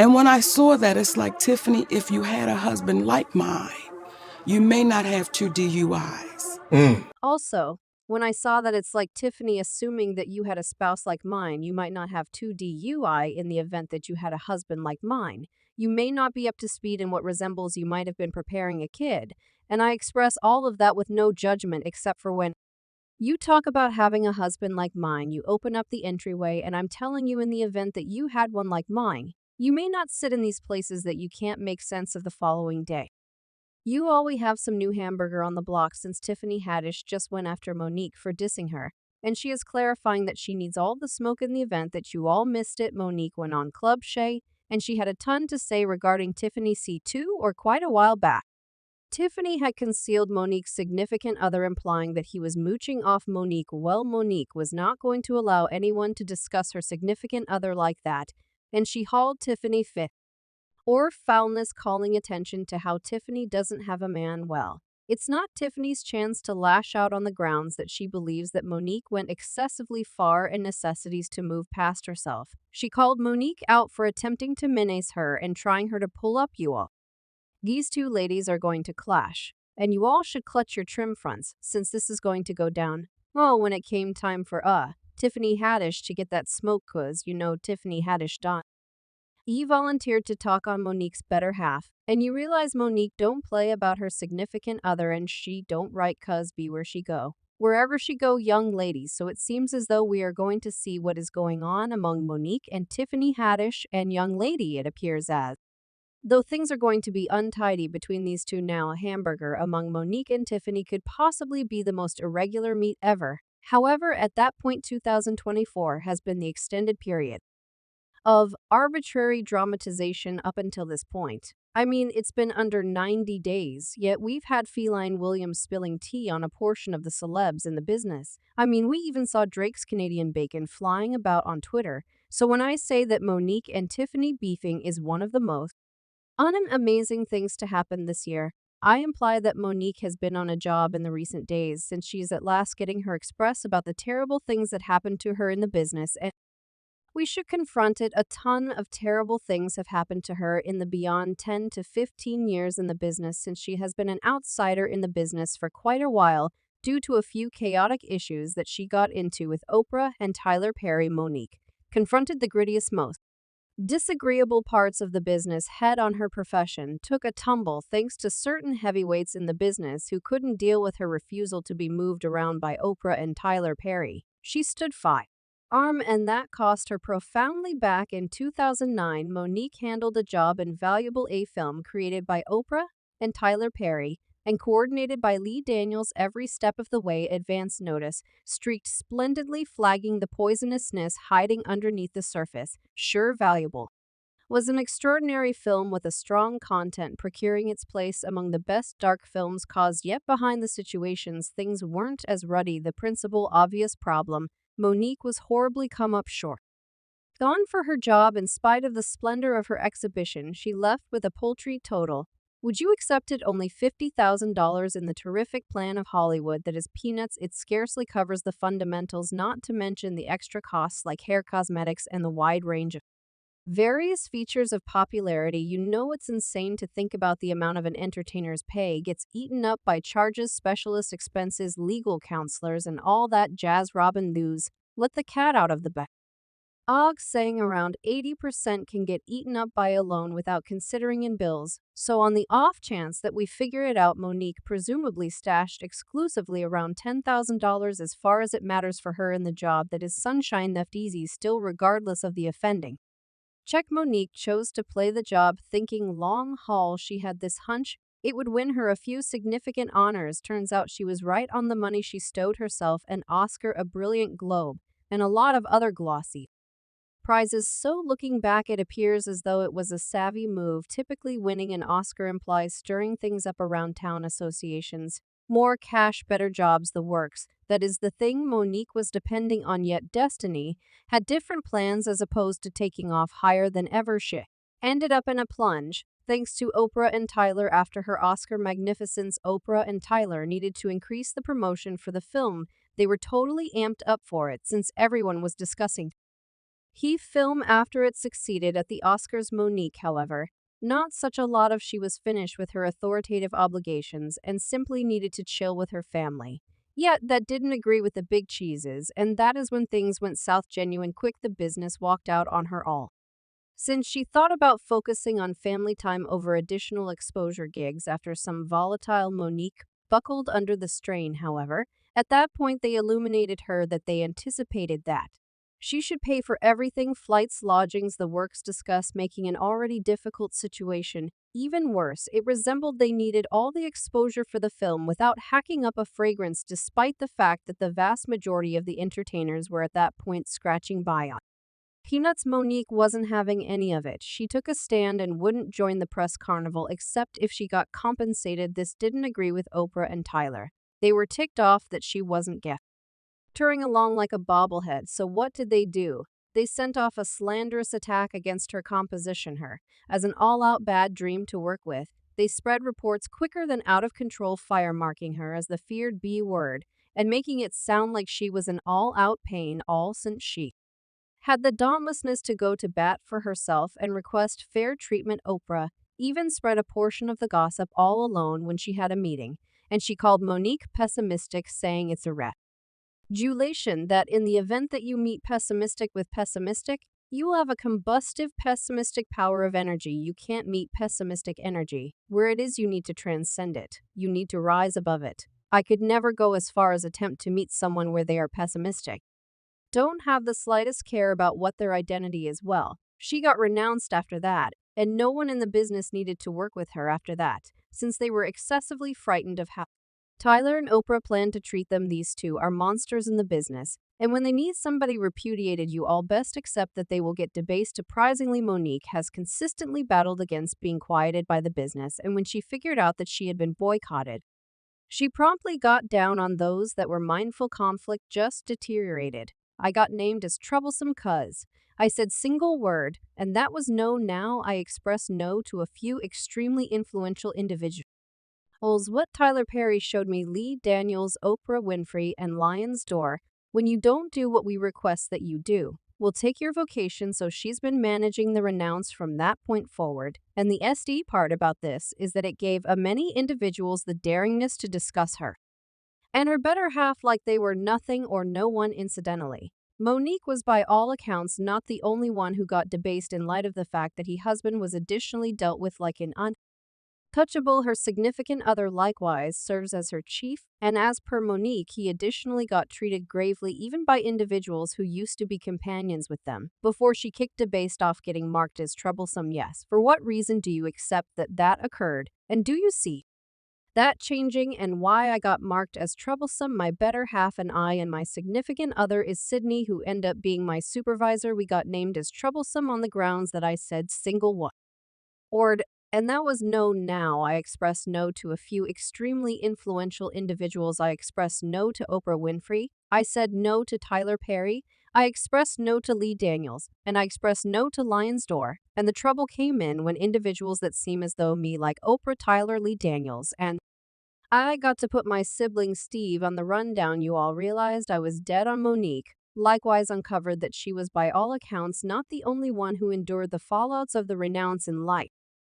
And when I saw that, it's like, Tiffany, if you had a husband like mine, you may not have 2 DUIs. Also, when I saw that it's like Tiffany assuming that you had a spouse like mine, you might not have 2 DUI in the event that you had a husband like mine. You may not be up to speed in what resembles you might have been preparing a kid. And I express all of that with no judgment except for when you talk about having a husband like mine, you open up the entryway, and I'm telling you, in the event that you had one like mine, you may not sit in these places that you can't make sense of the following day. You always have some new hamburger on the block since Tiffany Haddish just went after Monique for dissing her, and she is clarifying that she needs all the smoke in the event that you all missed it. Monique went on Club Shay, and she had a ton to say regarding Tiffany C2 or quite a while back. Tiffany had concealed Monique's significant other, implying that he was mooching off Monique. Well, Monique was not going to allow anyone to discuss her significant other like that, and she hauled Tiffany fit or foulness, calling attention to how Tiffany doesn't have a man. Well, it's not Tiffany's chance to lash out on the grounds that she believes that Monique went excessively far and necessities to move past herself. She called Monique out for attempting to menace her and trying her to pull up you all. These two ladies are going to clash, and you all should clutch your trim fronts, since this is going to go down. Oh, when it came time for Tiffany Haddish to get that smoke, 'cause you know Tiffany Haddish done. He volunteered to talk on Monique's better half, and you realize Monique don't play about her significant other, and she don't write 'cause be where she go. Wherever she go, young ladies, so it seems as though we are going to see what is going on among Monique and Tiffany Haddish, and young lady it appears as though things are going to be untidy between these two now. A hamburger among Monique and Tiffany could possibly be the most irregular meet ever. However, at that point 2024 has been the extended period of arbitrary dramatization up until this point. I mean, it's been under 90 days, yet we've had Feline Williams spilling tea on a portion of the celebs in the business. I mean, we even saw Drake's Canadian bacon flying about on Twitter. So when I say that Monique and Tiffany beefing is one of the most amazing things to happen this year, I imply that Monique has been on a job in the recent days since she is at last getting her express about the terrible things that happened to her in the business, and we should confront it. A ton of terrible things have happened to her in the beyond 10 to 15 years in the business, since she has been an outsider in the business for quite a while due to a few chaotic issues that she got into with Oprah and Tyler Perry. Monique confronted the grittiest, most disagreeable parts of the business head on. Her profession took a tumble thanks to certain heavyweights in the business who couldn't deal with her refusal to be moved around by Oprah and Tyler Perry. She stood arm, and that cost her profoundly. Back in 2009, Monique handled a job in valuable a film created by Oprah and Tyler Perry and coordinated by Lee Daniels every step of the way. Advance notice streaked splendidly, flagging the poisonousness hiding underneath the surface. Sure, valuable was an extraordinary film with a strong content, procuring its place among the best dark films caused. Yet behind the situations, things weren't as ruddy. The principal obvious problem: Monique was horribly come up short. Gone for her job in spite of the splendor of her exhibition, she left with a paltry total. Would you accept it? Only $50,000 in the terrific plan of Hollywood that is peanuts. It scarcely covers the fundamentals, not to mention the extra costs like hair, cosmetics, and the wide range of various features of popularity. You know, it's insane to think about the amount of an entertainer's pay gets eaten up by charges, specialist expenses, legal counselors, and all that jazz. Robin News, let the cat out of the bag. Saying around 80% can get eaten up by a loan without considering in bills. So on the off chance that we figure it out, Monique presumably stashed exclusively around $10,000 as far as it matters for her in the job that is sunshine left easy still regardless of the offending. Check. Monique chose to play the job thinking long haul she had this hunch it would win her a few significant honors. Turns out she was right on the money. She stowed herself an Oscar, a brilliant Globe, and a lot of other glossy prizes. So looking back, it appears as though it was a savvy move. Typically, winning an Oscar implies stirring things up around town, associations, more cash, better jobs, the works. That is the thing Monique was depending on, yet destiny had different plans. As opposed to taking off higher than ever, she ended up in a plunge. Thanks to Oprah and Tyler after her Oscar magnificence, Oprah and Tyler needed to increase the promotion for the film. They were totally amped up for it since everyone was discussing He film after it succeeded at the Oscars. Monique, however, not such a lot of she was finished with her authoritative obligations and simply needed to chill with her family. Yet that didn't agree with the big cheeses, and that is when things went south genuine quick. The business walked out on her all. Since she thought about focusing on family time over additional exposure gigs after some volatile. Monique buckled under the strain, however. At that point they illuminated her that they anticipated that she should pay for everything, flights, lodgings, the works, discussed, making an already difficult situation even worse. It resembled they needed all the exposure for the film without hacking up a fragrance, despite the fact that the vast majority of the entertainers were at that point scratching by on peanuts. Monique wasn't having any of it. She took a stand and wouldn't join the press carnival except if she got compensated. This didn't agree with Oprah and Tyler. They were ticked off that she wasn't touring along like a bobblehead, so what did they do? They sent off a slanderous attack against her composition, her, as an all-out bad dream to work with. They spread reports quicker than out of control, fire-marking her as the feared B word, and making it sound like she was an all-out pain, all since she had the dauntlessness to go to bat for herself and request fair treatment. Oprah even spread a portion of the gossip all alone when she had a meeting, and she called Monique pessimistic, saying it's a adulation that in the event that you meet pessimistic with pessimistic, you will have a combustive pessimistic power of energy. You can't meet pessimistic energy. Where it is, you need to transcend it. You need to rise above it. I could never go as far as attempt to meet someone where they are pessimistic. Don't have the slightest care about what their identity is. Well, she got renounced after that, and no one in the business needed to work with her after that, since they were excessively frightened of how Tyler and Oprah plan to treat them. These two are monsters in the business, and when they need somebody repudiated, you all best accept that they will get debased. Surprisingly, Monique has consistently battled against being quieted by the business, and when she figured out that she had been boycotted, she promptly got down on those that were mindful. Conflict just deteriorated. I got named as troublesome cuz I said single word, and that was no. Now I express no to a few extremely influential individuals. What Tyler Perry showed me, Lee Daniels, Oprah Winfrey, and Lion's Door. When you don't do what we request that you do, we'll take your vocation. So she's been managing the renounce from that point forward. And the SD part about this is that it gave a many individuals the daringness to discuss her and her better half like they were nothing or no one. Incidentally, Monique was by all accounts not the only one who got debased in light of the fact that her husband was additionally dealt with like an untouchable. Her significant other likewise serves as her chief, and as per Monique, he additionally got treated gravely even by individuals who used to be companions with them before she kicked debased off, getting marked as troublesome. Yes, for what reason do you accept that that occurred, and do you see that changing? And why I got marked as troublesome? My better half and I, and my significant other is Sydney, who ended up being my supervisor. We got named as troublesome on the grounds that I said single word, and that was no. Now I expressed no to a few extremely influential individuals. I expressed no to Oprah Winfrey. I said no to Tyler Perry. I expressed no to Lee Daniels, and I expressed no to Lion's Door. And the trouble came in when individuals that seem as though me, like Oprah, Tyler, Lee Daniels, and I got to put my sibling Steve on the rundown. You all realized I was dead on. Monique likewise uncovered that she was by all accounts not the only one who endured the fallouts of the renounce in life.